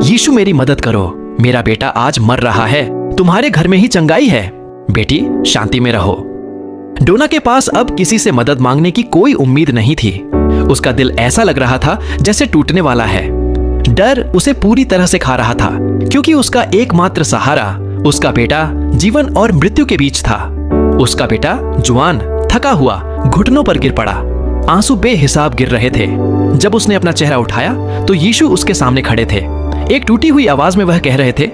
यीशु मेरी मदद करो, मेरा बेटा आज मर रहा है, तुम्हारे घर में ही चंगाई है, बेटी शांति में रहो। डोना के पास अब किसी से मदद मांगने की कोई उम्मीद नहीं थी। उसका दिल ऐसा लग रहा था जैसे टूटने वाला है। डर उसे पूरी तरह से खा रहा था, क्योंकि उसका एकमात्र सहारा उसका बेटा जीवन और मृत्यु के बीच था। उसका बेटा जुआन थका हुआ घुटनों पर गिर पड़ा। आंसू बेहिसाब गिर रहे थे। जब उसने अपना चेहरा उठाया तो यीशु उसके सामने खड़े थे। एक टूटी हुई आवाज में वह कह रहे थे,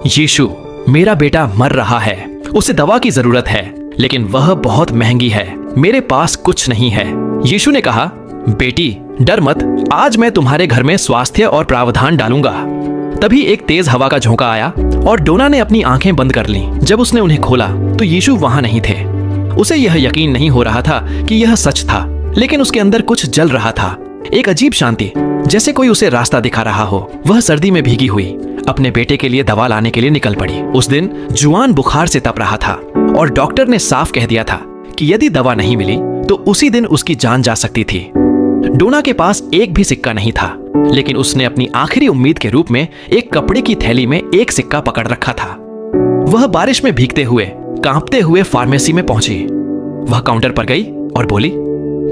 यीशु, मेरा बेटा मर रहा है, उसे दवा की जरूरत है, लेकिन वह बहुत महंगी है, मेरे पास कुछ नहीं है। यीशु ने कहा, बेटी डर मत, आज मैं तुम्हारे घर में स्वास्थ्य और प्रावधान डालूंगा। तभी एक तेज हवा का झोंका आया और डोना ने अपनी आंखें बंद कर लीं। जब उसने उन्हें खोला तो यीशु वहां नहीं थे। उसे यह यकीन नहीं हो रहा था कि यह सच था, लेकिन उसके अंदर कुछ जल रहा था, एक अजीब शांति, जैसे कोई उसे रास्ता दिखा रहा हो। वह सर्दी में भीगी हुई अपने बेटे के लिए दवा लाने के लिए निकल पड़ी। उस दिन जुआन बुखार से तप रहा था और डॉक्टर ने साफ कह दिया था कि यदि दवा नहीं मिली तो उसी दिन उसकी जान जा सकती थी। डोना के पास एक भी सिक्का नहीं था, लेकिन उसने अपनी आखिरी उम्मीद के रूप में एक कपड़े की थैली में एक सिक्का पकड़ रखा था। वह बारिश में भीगते हुए कांपते हुए फार्मेसी में पहुंची। वह काउंटर पर गई और बोली,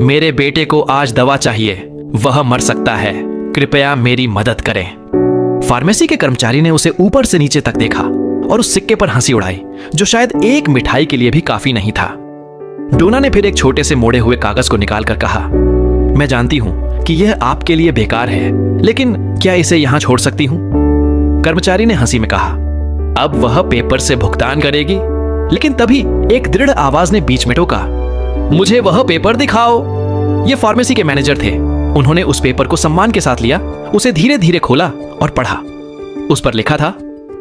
मेरे बेटे को आज दवा चाहिए, वह मर सकता है, कृपया मेरी मदद करें। फार्मेसी के कर्मचारी ने उसे ऊपर से नीचे तक देखा और उस सिक्के पर हंसी उड़ाई, जो शायद एक मिठाई के लिए भी काफी नहीं था। डोना ने फिर एक छोटे से मोड़े हुए कागज को निकालकर कहा, मैं जानती हूं कि यह आपके लिए बेकार है, लेकिन क्या इसे यहां छोड़ सकती हूं? कर्मचारी ने हंसी में कहा, अब वह पेपर से भुगतान करेगी। लेकिन तभी एक दृढ़ आवाज ने बीच में टोका, मुझे वह पेपर दिखाओ। ये फार्मेसी के मैनेजर थे। उन्होंने उस पेपर को सम्मान के साथ लिया, उसे धीरे धीरे खोला और पढ़ा। उस पर लिखा था,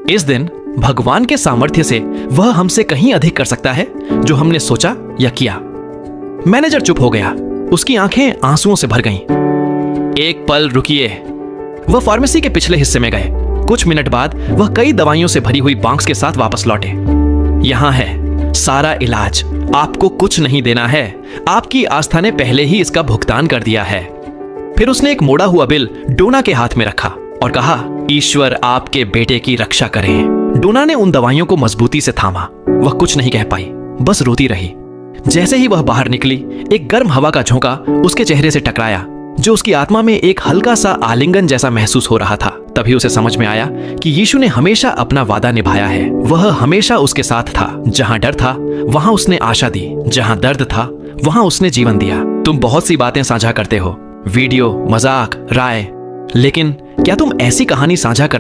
इस दिन भगवान के सामर्थ्य से वह हमसे कहीं अधिक कर सकता है जो हमने सोचा या किया। मैनेजर चुप हो गया, उसकी आंखें आंसुओं से भर गईं। एक पल रुकिए। वह फार्मेसी के पिछले हिस्से में गए। कुछ मिनट बाद वह कई दवाइयों से भरी हुई बॉक्स के साथ वापस लौटे। यहां है सारा इलाज, आपको कुछ नहीं देना है, आपकी आस्था ने पहले ही इसका भुगतान कर दिया है। फिर उसने एक मोड़ा हुआ बिल डोना के हाथ में रखा और कहा, ईश्वर आपके बेटे की रक्षा करे। डोना ने उन दवाइयों को मजबूती से थामा। वह कुछ नहीं कह पाई, बस रोती रही। जैसे ही वह बाहर निकली, एक गर्म हवा का झोंका उसके चेहरे से टकराया, जो उसकी आत्मा में एक हल्का सा आलिंगन जैसा महसूस हो रहा था। तभी उसे समझ में आया कि यीशु ने हमेशा अपना वादा निभाया है। वह हमेशा उसके साथ था। जहां डर था वहां उसने आशा दी, जहां दर्द था वहां उसने जीवन दिया। तुम बहुत सी बातें साझा करते हो, वीडियो, मजाक, राय, लेकिन क्या तुम ऐसी कहानी साझा